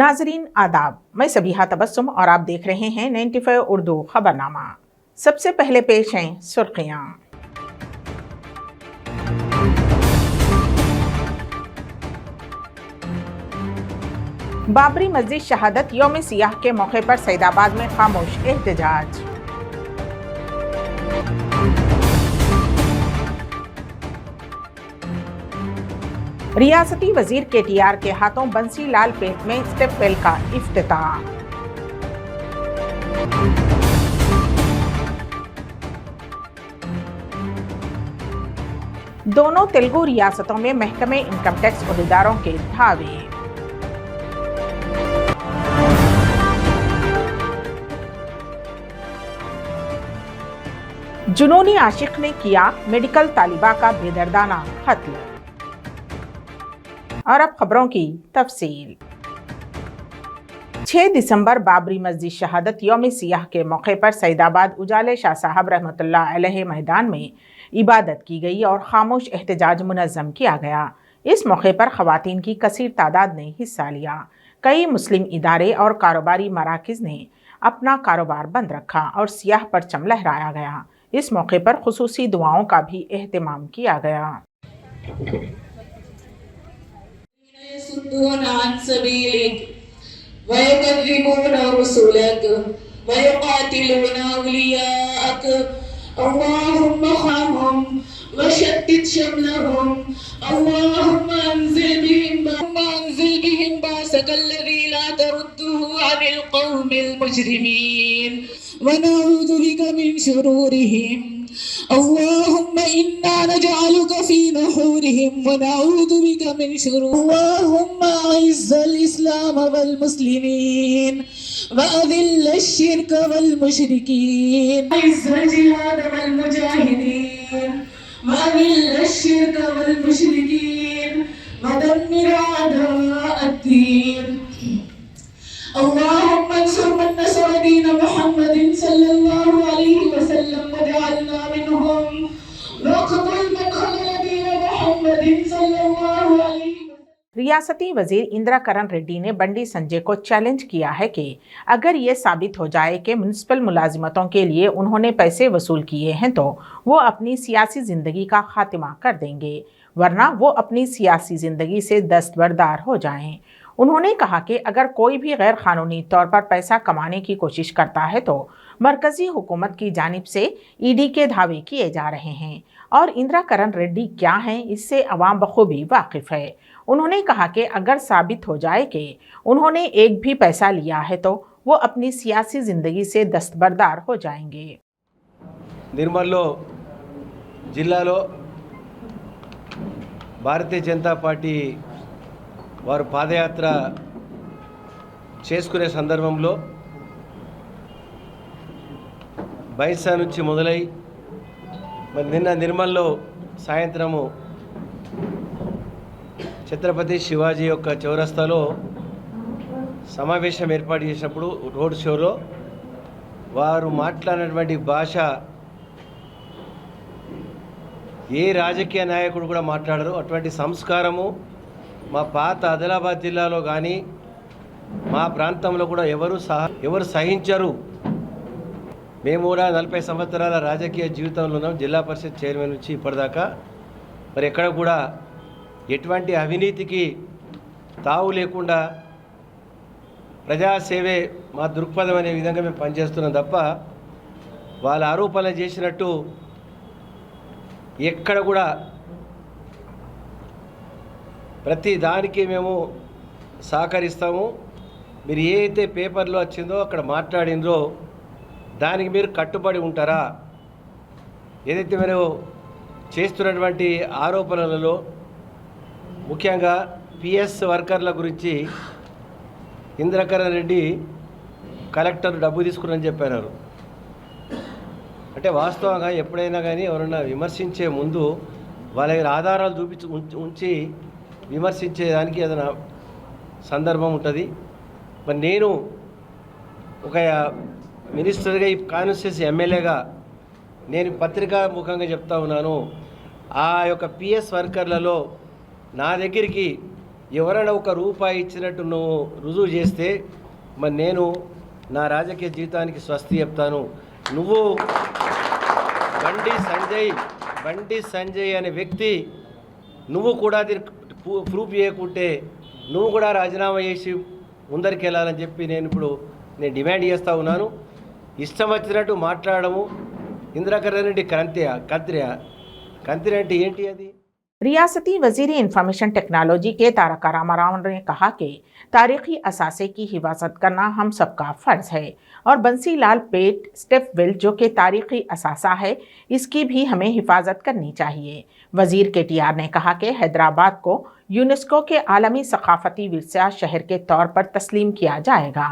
नाजरीन आदाब, मैं सबीहा तबस्सुम और आप देख रहे हैं 95 उर्दू खबरनामा। सबसे पहले पेश हैं सुर्खियां। बाबरी मस्जिद शहादत यौम सियाह के मौके पर सैदाबाद में खामोश एहतजाज। रियासती वजीर KTR के हाथों बंसी लाल पेट में स्टेप वेल का इफ्तिताह। दोनों तेलुगु रियासतों में महकमे इनकम टैक्स ओहदेदारों के धावे। जुनूनी आशिक ने किया मेडिकल तालिबा का बेदर्दाना कत्ल। और अब खबरों की तफसील। 6 दिसंबर बाबरी मस्जिद शहादत यौम सियाह के मौके पर सैदाबाद उजाले शाह साहब रहमतुल्लाह अलैह मैदान में इबादत की गई और खामोश एहतजाज मुनज़्ज़म किया गया। इस मौके पर ख़वातीन की कसीर तादाद ने हिस्सा लिया। कई मुस्लिम इदारे और कारोबारी मराकिज़ ने अपना कारोबार बंद रखा और सियाह परचम लहराया गया। इस मौके पर खुसूसी दुआओं का भी एहतमाम किया गया। ونعوذ بك من شرورهم اللهم إنا نجعلك في نحورهم ونعوذ بك من شرور اللهم أعز الإسلام والمسلمين وأذل الشرك والمشركين أعز الجهاد والمجاهدين وأذل الشرك والمشركين ودمر أعداء الدين اللهم انصر من نصر دين محمد صلى الله عليه وسلم واجعلنا منهم واقتل من خذل دين محمد صلى الله عليه وسلم। रियासती वजीर इंदिरा करण रेड्डी ने बंडी संजय को चैलेंज किया है कि अगर ये साबित हो जाए कि म्युनिसिपल मुलाजिमतों के लिए उन्होंने पैसे वसूल किए हैं तो वो अपनी सियासी जिंदगी का खात्मा कर देंगे, वरना वो अपनी सियासी जिंदगी से दस्तबरदार हो जाएं। उन्होंने कहा कि अगर कोई भी गैर कानूनी तौर पर पैसा कमाने की कोशिश करता है तो मरकजी हुकूमत की जानिब से ईडी के धावे किए जा रहे हैं और इंदिरा करण रेड्डी क्या हैं इससे अवाम बखूबी वाकिफ है। उन्होंने कहा कि अगर साबित हो जाए कि उन्होंने एक भी पैसा लिया है तो वो अपनी सियासी ज़िंदगी से दस्तबरदार हो जाएंगे। निर्मल जिल्लालो भारतीय जनता पार्टी వారు పాదయాత్ర చేసుకునే సందర్భంలో బైసా నుంచి మొదలై మరి నిన్న నిర్మల్లో సాయంత్రము ఛత్రపతి శివాజీ యొక్క చౌరస్తాలో సమావేశం ఏర్పాటు చేసినప్పుడు రోడ్ షోలో వారు మాట్లాడినటువంటి భాష ఏ రాజకీయ నాయకుడు కూడా మాట్లాడరు। అటువంటి సంస్కారము మా పాత ఆదిలాబాద్ జిల్లాలో కానీ మా ప్రాంతంలో కూడా ఎవరు సహించరు। మేము కూడా 40 సంవత్సరాల రాజకీయ జీవితంలో ఉన్నాం, జిల్లా పరిషత్ చైర్మన్ నుంచి ఇప్పటిదాకా మరి ఎక్కడ కూడా ఎటువంటి అవినీతికి తావు లేకుండా ప్రజాసేవే మా దృక్పథం అనే విధంగా మేము పనిచేస్తున్నాం తప్ప వాళ్ళ ఆరోపణలు చేసినట్టు ఎక్కడ కూడా ప్రతి దానికి మేము సహకరిస్తాము। మీరు ఏదైతే పేపర్లో వచ్చిందో అక్కడ మాట్లాడిందో దానికి మీరు కట్టుబడి ఉంటారా? ఏదైతే మీరు చేస్తున్నటువంటి ఆరోపణలలో ముఖ్యంగా పిఎస్ వర్కర్ల గురించి ఇందిరా కరణ్ రెడ్డి కలెక్టర్ డబ్బు తీసుకున్నారని చెప్పారు। అంటే వాస్తవంగా ఎప్పుడైనా కానీ ఎవరైనా విమర్శించే ముందు వాళ్ళ దగ్గర ఆధారాలు చూపించి ఉంచి విమర్శించేదానికి ఏదైనా సందర్భం ఉంటుంది। మరి నేను ఒక మినిస్టర్గా ఈ కాన్స్టిట్యూన్సీ ఎమ్మెల్యేగా నేను పత్రికా ముఖంగా చెప్తా ఉన్నాను, ఆ యొక్క పిఎస్ వర్కర్లలో నా దగ్గరికి ఎవరైనా ఒక రూపాయి ఇచ్చినట్టు నువ్వు రుజువు చేస్తే మరి నేను నా రాజకీయ జీవితానికి స్వస్తి చెప్తాను. నువ్వు బండి సంజయ్ అనే వ్యక్తి నువ్వు కూడా దీనికి ప్రూఫ్ చేయకుంటే నువ్వు కూడా రాజీనామా చేసి ముందరికి వెళ్ళాలని చెప్పి నేను డిమాండ్ చేస్తూ ఉన్నాను. ఇష్టం వచ్చినట్టు మాట్లాడము. ఇందిరాకరణ్ రెడ్డి కంత్రి అంటే ఏంటి అది? रियासती वजीर इंफॉर्मेशन टेक्नोलॉजी के तारका रामाराव ने कहा कि तारीखी असासे की हिफाजत करना हम सबका फ़र्ज़ है और बंसीलाल पेट स्टेपवेल जो कि तारीखी असासा है इसकी भी हमें हिफाजत करनी चाहिए। वजीर KTR ने कहा कि हैदराबाद को यूनेस्को के आलमी सकाफती विरसा शहर के तौर पर तस्लीम किया जाएगा।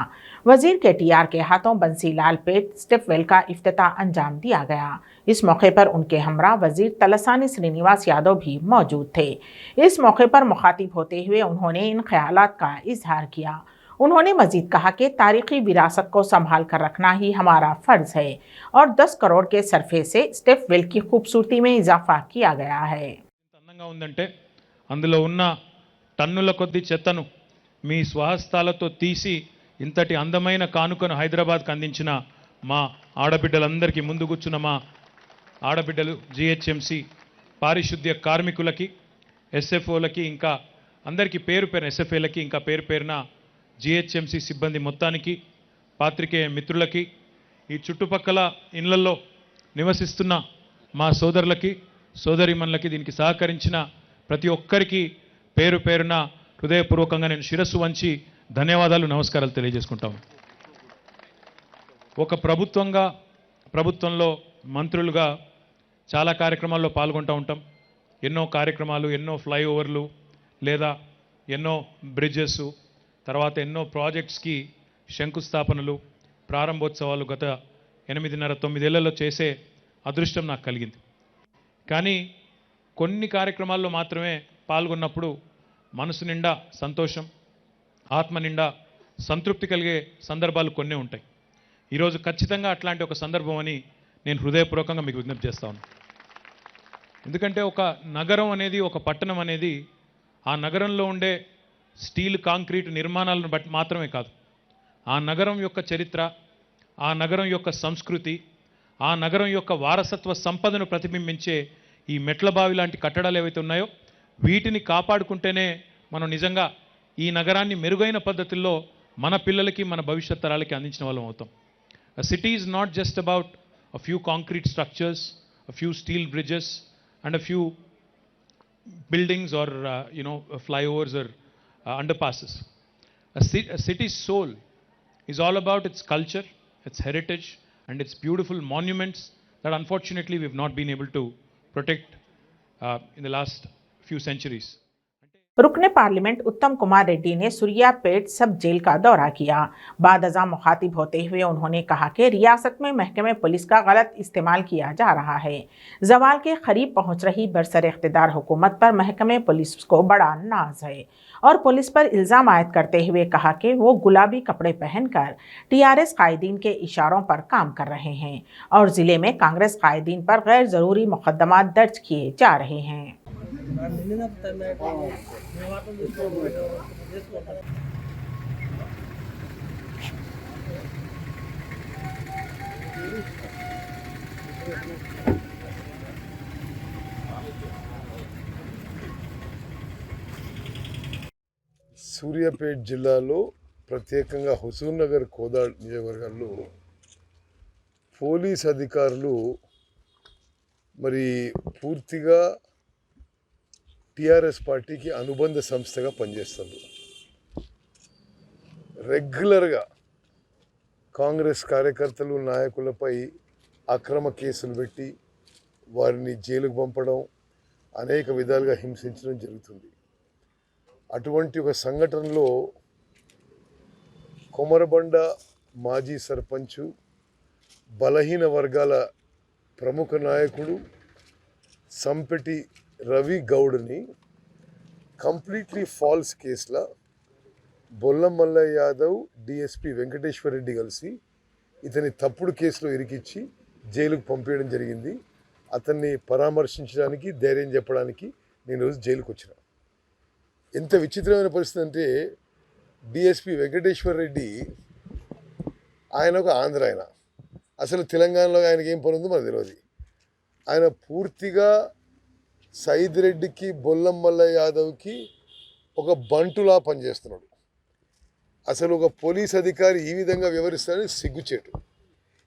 वजीर KTR के हाथों बंसीलाल पेट स्टेपवेल का इफ्तिताह अंजाम दिया गया। इस मौके पर उनके हमरा वजीर तलसानी श्रीनिवास यादव भी मौजूद थे। इस मौके पर मुखातिब होते हुए उन्होंने इन ख्यालात का इजहार किया। उन्होंने मजीद कहा कि तारीखी विरासत को संभाल कर रखना ही हमारा फ़र्ज़ है और 10 करोड़ के सरफे से स्टेपवेल की खूबसूरती में इजाफा किया गया है। అందంగా ఉందంటే అందులో ఉన్న టన్నుల కొద్ది చెత్తను మీ స్వహస్తాలతో తీసి ఇంతటి అందమైన కానుకను హైదరాబాద్కు అందించిన మా ఆడబిడ్డలందరికీ ముందు కూర్చున్న మా ఆడబిడ్డలు GHMC పారిశుద్ధ్య కార్మికులకి SFOలకి ఇంకా అందరికీ పేరు SFAలకి ఇంకా పేరున GHMC సిబ్బంది మొత్తానికి పాత్రికేయ మిత్రులకి ఈ చుట్టుపక్కల ఇళ్లలో నివసిస్తున్న మా సోదరులకి సోదరీమణులకి దీనికి సహకరించిన ప్రతి ఒక్కరికి పేరున హృదయపూర్వకంగా నేను శిరస్సు వంచి ధన్యవాదాలు నమస్కారాలు తెలియజేసుకుంటాను. ఒక ప్రభుత్వంలో మంత్రులుగా చాలా కార్యక్రమాల్లో పాల్గొంటూ ఉంటాం. ఎన్నో కార్యక్రమాలు, ఎన్నో ఫ్లైఓవర్లు లేదా ఎన్నో బ్రిడ్జెస్, తర్వాత ఎన్నో ప్రాజెక్ట్స్కి శంకుస్థాపనలు, ప్రారంభోత్సవాలు గత 8.5-9 ఏళ్లలో చేసే అదృష్టం నాకు కలిగింది. కానీ కొన్ని కార్యక్రమాల్లో మాత్రమే పాల్గొన్నప్పుడు మనసు నిండా సంతోషం, ఆత్మ నిండా సంతృప్తి కలిగే సందర్భాలు కొన్ని ఉంటాయి. ఈరోజు ఖచ్చితంగా అట్లాంటి ఒక సందర్భం అని నేను హృదయపూర్వకంగా మీకు విజ్ఞప్తి చేస్తా ఉన్నాను. ఎందుకంటే ఒక నగరం అనేది, ఒక పట్టణం అనేది ఆ నగరంలో ఉండే స్టీల్ కాంక్రీట్ నిర్మాణాలను బట్టి మాత్రమే కాదు, ఆ నగరం యొక్క చరిత్ర, ఆ నగరం యొక్క సంస్కృతి, ఆ నగరం యొక్క వారసత్వ సంపదను ప్రతిబింబించే ఈ మెట్ల బావి లాంటి కట్టడాలు ఏవైతే ఉన్నాయో వీటిని కాపాడుకుంటేనే మనం నిజంగా ఈ నగరాన్ని మెరుగైన పద్ధతుల్లో మన పిల్లలకి, మన భవిష్యత్ తరాలకి అందించిన వాళ్ళం అవుతాం. A city is not just about a few concrete structures, a few steel bridges and a few buildings or flyovers or underpasses. A city's soul is all about its culture, its heritage and its beautiful monuments that unfortunately we've not been able to protect in the last few centuries. रुकने parliament उत्तम कुमार रेड्डी ने सुरियापेट सब jail का दौरा किया। बादअज़ा मुखातिब होते हुए उन्होंने कहा कि रियासत में महकमे पुलिस का गलत इस्तेमाल किया जा रहा है। जवाल के करीब पहुंच रही बरसर इख्तिदार हुकूमत पर महकमे पुलिस को बड़ा नाज है और पुलिस पर इल्ज़ाम आयद करते हुए कहा कि वो गुलाबी कपड़े पहनकर TRS कायदीन के इशारों पर काम कर रहे हैं और ज़िले में कांग्रेस कायदीन पर गैर ज़रूरी मुकदमात दर्ज किए जा रहे हैं। సూర్యాపేట జిల్లాలో ప్రత్యేకంగా హుజూర్ నగర్ కోదాడ్ నియోజకవర్గాల్లో పోలీస్ అధికారులు మరి పూర్తిగా TRS పార్టీకి అనుబంధ సంస్థగా పనిచేస్తారు. రెగ్యులర్గా కాంగ్రెస్ కార్యకర్తలు, నాయకులపై అక్రమ కేసులు పెట్టి వారిని జైలుకు పంపడం, అనేక విధాలుగా హింసించడం జరుగుతుంది. అటువంటి ఒక సంఘటనలో కొమరబండ మాజీ సర్పంచు, బలహీన వర్గాల ప్రముఖ నాయకుడు సంపెటి రవి గౌడ్ని కంప్లీట్లీ ఫాల్స్ కేసులో బొల్లం మల్లయ్య యాదవ్, DSP వెంకటేశ్వర రెడ్డి కలిసి ఇతని తప్పుడు కేసులో ఇరికిచ్చి జైలుకు పంపించడం జరిగింది. అతన్ని పరామర్శించడానికి, ధైర్యం చెప్పడానికి నేను రోజు జైలుకు వచ్చిన. ఎంత విచిత్రమైన పరిస్థితి అంటే డిఎస్పి వెంకటేశ్వర్ రెడ్డి ఆయన ఒక ఆంధ్ర ఆయన, అసలు తెలంగాణలో ఆయనకి ఏం పని ఉందో మనకు తెలియదు. ఆయన పూర్తిగా సైద్ రెడ్డికి బొల్లం మల్లయ్య యాదవ్కి ఒక బంటులా పనిచేస్తున్నాడు. అసలు ఒక పోలీస్ అధికారి ఈ విధంగా వ్యవహరిస్తాడని సిగ్గుచేటు.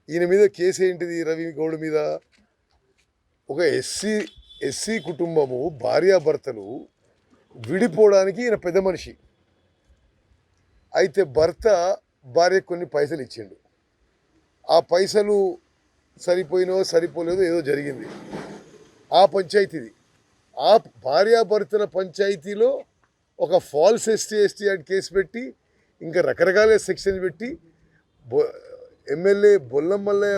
ఈయన మీద కేసు ఏంటిది? రవి గౌడ్ మీద ఒక ఎస్సీ కుటుంబము భార్యాభర్తలు విడిపోవడానికి ఈయన పెద్ద మనిషి. అయితే భర్త భార్యకు కొన్ని పైసలు ఇచ్చిండు. ఆ పైసలు సరిపోలేదో ఏదో జరిగింది. ఆ పంచాయతీది, ఆ భార్యాభర్తల పంచాయతీలో ఒక ఫాల్స్ ఎస్టీ యాక్ట్ కేసు పెట్టి ఇంకా రకరకాల సెక్షన్ పెట్టి ఎమ్మెల్యే బొల్లం మల్లయ్య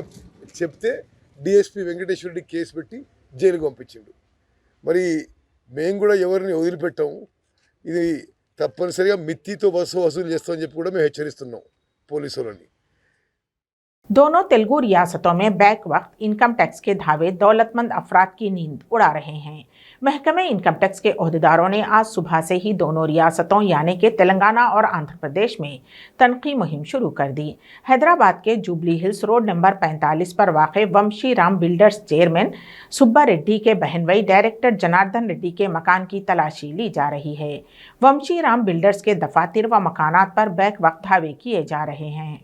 చెప్తే డిఎస్పి వెంకటేశ్వరుడి కేసు పెట్టి జైలుకు పంపించిండు. మరి మేము కూడా ఎవరిని వదిలిపెట్టాము. ఇది తప్పనిసరిగా మిత్తితో వసూలు చేస్తామని చెప్పి కూడా మేము హెచ్చరిస్తున్నాం పోలీసులని. दोनों तेलुगु रियासतों में बैक वक्त इनकम टैक्स के धावे दौलतमंद अफराद की नींद उड़ा रहे हैं। महकमे इनकम टैक्स के ओहदेदारों ने आज सुबह से ही दोनों रियासतों यानी कि तेलंगाना और आंध्र प्रदेश में तनकी मुहिम शुरू कर दी। हैदराबाद के जुबली हिल्स रोड नंबर 45 पर वाक़ वंशी राम बिल्डर्स चेयरमैन सुब्बा रेड्डी के बहन भाई डायरेक्टर जनार्दन रेड्डी के मकान की तलाशी ली जा रही है। वंशी राम बिल्डर्स के दफातर व मकानात पर बैक वक्त धावे किए जा रहे हैं।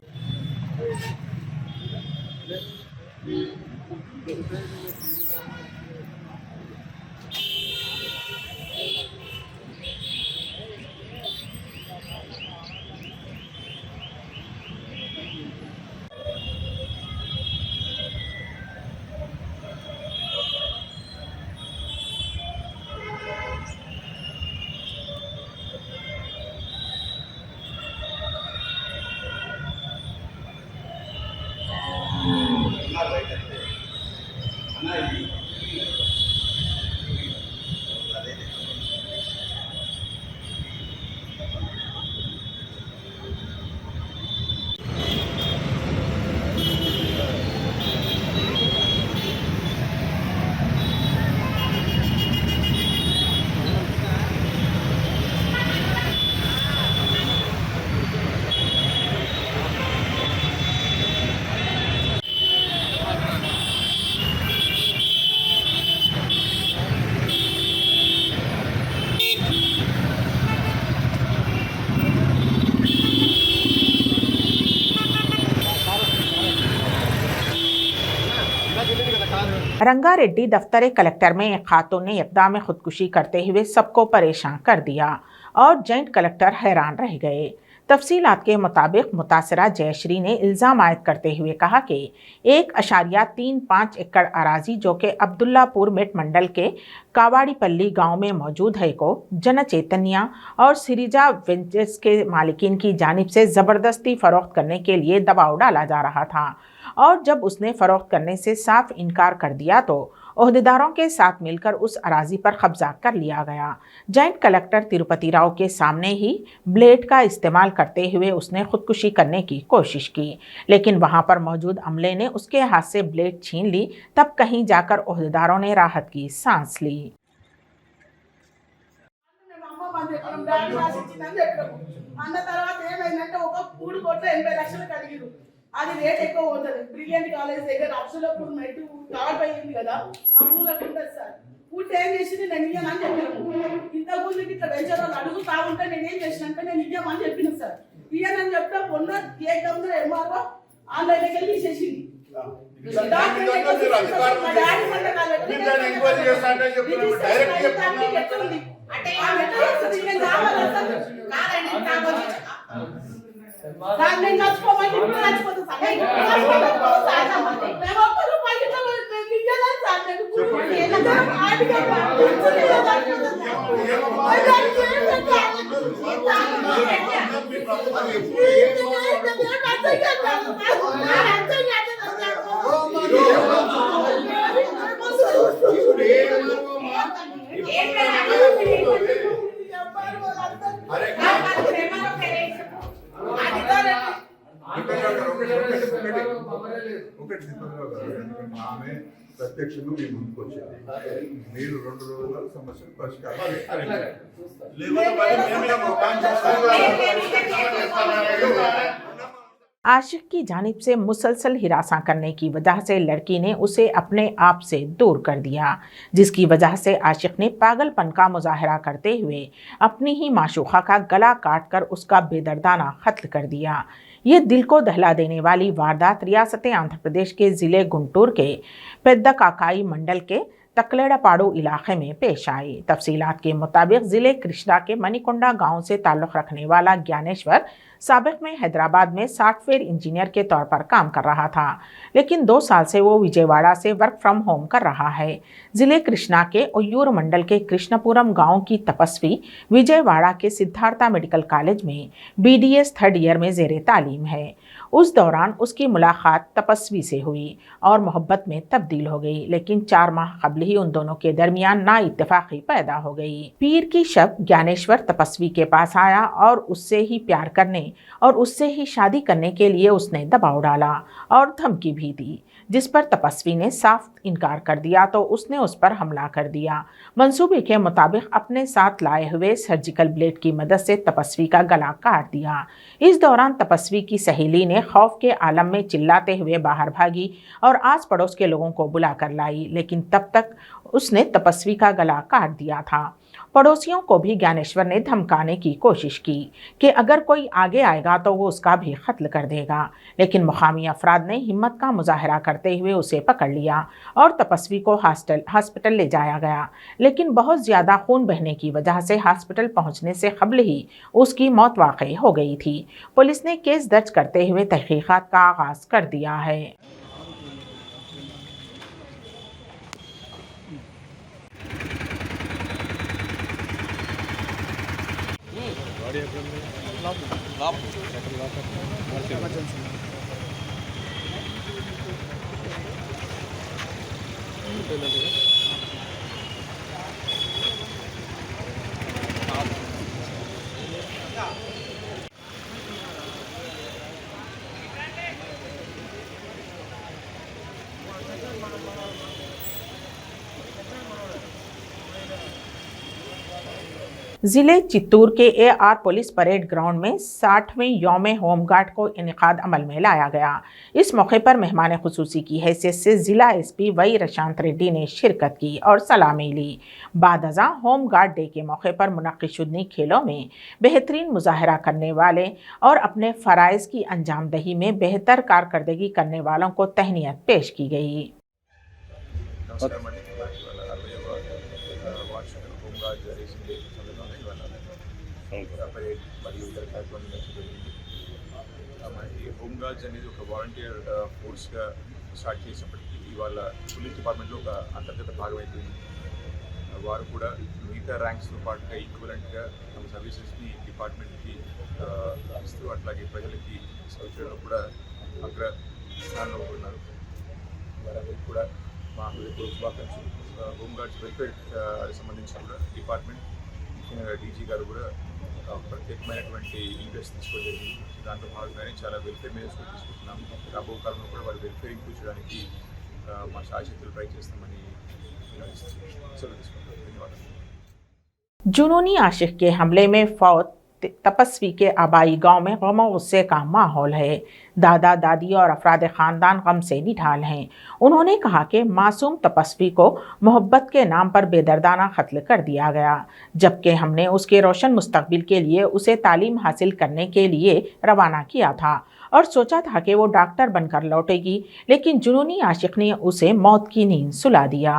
रंगारेड्डी दफ्तर कलेक्टर में एक खातून ने इक़दाम खुदकुशी करते हुए सबको परेशान कर दिया और जॉइंट कलेक्टर हैरान रह गए। तफसीलात के मुताबिक मुतासरा जयश्री ने इल्ज़ाम आयद करते हुए कहा कि 1.35 एकड़ अराजी जो कि अब्दुल्लापुर मेट मंडल के कावाड़ीपल्ली गांव में मौजूद है को जन चैतन्या और सिरिजा वेंचर्स के मालिकीन की जानिब से ज़बरदस्ती फ़रोख्त करने के लिए दबाव डाला जा रहा था और जब उसने फ़रोख्त करने से साफ इनकार कर दिया तो ओहदेदारों के साथ मिलकर उस अराजी पर कब्जा कर लिया गया। जॉइंट कलेक्टर तिरुपति राव के सामने ही ब्लेड का इस्तेमाल करते हुए उसने खुदकुशी करने की कोशिश की, लेकिन वहां पर मौजूद अमले ने उसके हाथ से ब्लेड छीन ली। तब कहीं जाकर ओहदेदारों ने राहत की सांस ली। అది రేట్ ఎక్కువ పోతుంది. బ్రిలియంట్ కాలేజ్ దగ్గర అబ్దుల్లాపూర్ మెట్టు కవర్ అయ్యింది కదా, ఆ ఊళ్ళో ఉంటుంది సార్. పూర్తి ఏం చేసింది, నేను ఇయ్యనని చెప్పాను. ఇంతకుముందు ఇట్లా వెంచర్ వాళ్ళు అడుగుతా ఉంటే నేనేం చేసినంటే నేను ఇయ్యమని చెప్పిన సార్. ఇయ్యనని చెప్తే మొన్న కేక్ దమ్మున ఎంఆర్ఓ ఆన్లైన్కి వెళ్ళి చేసింది. దాన్ని నచ్చుకోమని ఇప్పుడు నచ్చిపోతుంది సార్. మేము ఒక్క రూపాయి ఇయ్యాలని సార్. ఒకటి దీపకరావు గారు, ఎందుకంటే ఆమె ప్రత్యక్షంగా మీ ముందుకు వచ్చింది. మీరు 2 రోజుల సమస్యను పరిష్కారం आशिक की जानिब से मुसलसल हिरासा करने की वजह से लड़की ने उसे अपने आप से दूर कर दिया, जिसकी वजह से आशिक ने पागलपन का मुजाहरा करते हुए अपनी ही माशूका का गला काटकर उसका बेदर्दाना कत्ल कर दिया। ये दिल को दहला देने वाली वारदात रियासत आंध्र प्रदेश के ज़िले गुंटूर के पेद्दकाकाई मंडल के तकलेड़ापाड़ू इलाके में पेश आई। तफसीलात के मुताबिक ज़िले कृष्णा के मणिकोंडा गांव से ताल्लुक़ रखने वाला ज्ञानेश्वर साबिक़ में हैदराबाद में सॉफ्टवेयर इंजीनियर के तौर पर काम कर रहा था, लेकिन 2 साल से वो विजयवाड़ा से वर्क फ्रॉम होम कर रहा है। ज़िले कृष्णा के उय्यूर मंडल के कृष्णपुरम गांव की तपस्वी विजयवाड़ा के सिद्धार्था मेडिकल कॉलेज में BDS 3rd ईयर में ज़ेरे तालीम है। उस दौरान उसकी मुलाकात तपस्वी से हुई और मोहब्बत में तब्दील हो गई, लेकिन 4 माह कबल ही उन दोनों के दरमियान नाइत्तेफाकी पैदा हो गई। पीर की शब ज्ञानेश्वर तपस्वी के पास आया और उससे ही प्यार करने और उससे ही शादी करने के लिए उसने दबाव डाला और धमकी भी दी, जिस पर तपस्वी ने साफ इनकार कर दिया तो उसने उस पर हमला कर दिया। मंसूबे के मुताबिक अपने साथ लाए हुए सर्जिकल ब्लेड की मदद से तपस्वी का गला काट दिया। इस दौरान तपस्वी की सहेली ने खौफ के आलम में चिल्लाते हुए बाहर भागी और आस पड़ोस के लोगों को बुला कर लाई, लेकिन तब तक उसने तपस्वी का गला काट दिया था। पड़ोसियों को भी ज्ञानेश्वर ने धमकाने की कोशिश की कि अगर कोई आगे आएगा तो वो उसका भी कत्ल कर देगा, लेकिन मुकामी अफराद ने हिम्मत का मुजाहरा करते हुए उसे पकड़ लिया और तपस्वी को हॉस्पिटल ले जाया गया, लेकिन बहुत ज़्यादा खून बहने की वजह से हॉस्पिटल पहुंचने से कबल ही उसकी मौत वाक़ई हो गई थी। पुलिस ने केस दर्ज करते हुए तहकीकात का आगाज़ कर दिया है। ज़िले चित्तूर के AR पुलिस परेड ग्राउंड में 60वें यौम होमगार्ड को इनेकाद अमल में लाया गया। इस मौके पर मेहमान खुसूसी की हैसियत से ज़िला SP वाई रशांत रेड्डी ने शिरकत की और सलामी ली। बाद अज़ां होमगार्ड डे के मौके पर मुनक्किद शुदनी खेलों में बेहतरीन मुजाहरा करने वाले और अपने फ़राइज़ की अंजामदही में बेहतर कारकर्दगी करने वालों को तहनीत पेश की गई। హోంగార్డ్స్ అనేది ఒక వాలంటీర్ ఫోర్స్గా స్టార్ట్ చేసినప్పటికీ ఇవాళ పోలీస్ డిపార్ట్మెంట్లో ఒక అంతర్గత భాగం అయిపోయింది. వారు కూడా మిగతా ర్యాంక్స్తో పాటుగా ఈక్వలెంట్గా తమ సర్వీసెస్ని డిపార్ట్మెంట్కి ఇస్తూ అట్లాగే ప్రజలకి సౌకర్యంలో కూడా అగ్ర స్థానంలో ఉన్నారు. వారందరికీ కూడా మా శుభాకాంక్షలు. హోంగార్డ్స్ వెల్ఫేర్ సంబంధించి కూడా డిపార్ట్మెంట్ ముఖ్యంగా DG గారు కూడా ప్రత్యేకమైనటువంటి ఇంట్రెస్ట్ తీసుకోవడం జరిగింది. దాంట్లో భాగంగానే చాలా వెల్ఫేర్ మెజర్స్ కూడా తీసుకుంటున్నాం. రాబో కాలంలో కూడా వారి వెల్ఫేర్ ఇంప్రూవ్ చేయడానికి మా శాశక్తులు ట్రై చేస్తామని సెలవు తీసుకుంటాం. ధన్యవాదాలు. जुनूनी आशिक के हमले में फौत तपस्वी के आबाई गांव में गम और गुस्से का माहौल है। दादा दादी और अफराद ख़ानदान गम से निढाल हैं। उन्होंने कहा कि मासूम तपस्वी को मोहब्बत के नाम पर बेदर्दाना कत्ल कर दिया गया, जबकि हमने उसके रोशन मुस्तकबिल के लिए उसे तालीम हासिल करने के लिए रवाना किया था और सोचा था कि वो डॉक्टर बनकर लौटेगी, लेकिन जुनूनी आशिक ने उसे मौत की नींद सुला दिया।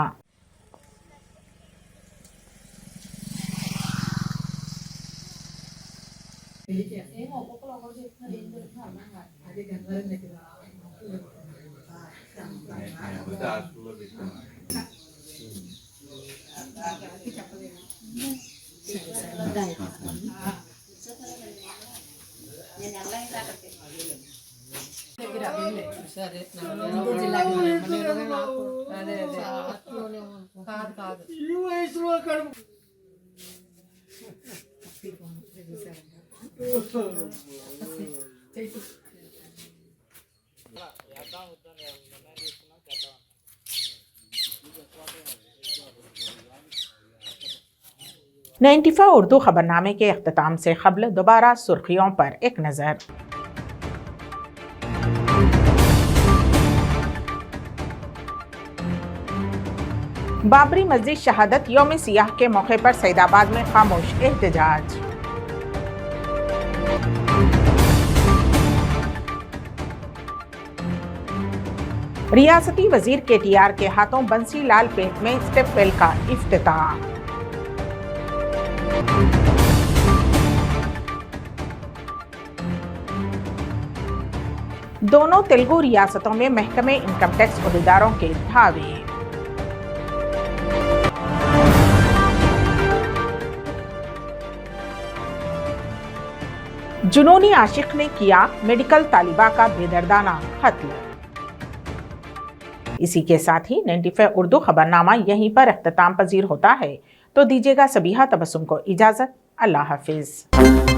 94 उर्दू खबरनामे के अख्ताम से क़ब्ल दोबारा सुर्खियों पर एक नज़र। बाबरी मस्जिद शहादत यौम सियाह के मौके पर सईदाबाद में खामोश एहतजाज। रियासती वजीर KTR के हाथों बंसी लाल पेट में स्टेप वेल का इफ्तिताह। दोनों तेलुगु रियासतों में महकमे इनकम टैक्स अहदेदारों के धावे। जुनूनी आशिक ने किया मेडिकल तालिबा का बेदर्दाना कत्ल। इसी के साथ ही 95 उर्दू खबरनामा यहीं पर अख्ताम पजीर होता है। तो दीजिएगा सबीहा तबस्सुम को इजाजत। अल्लाह हाफिज।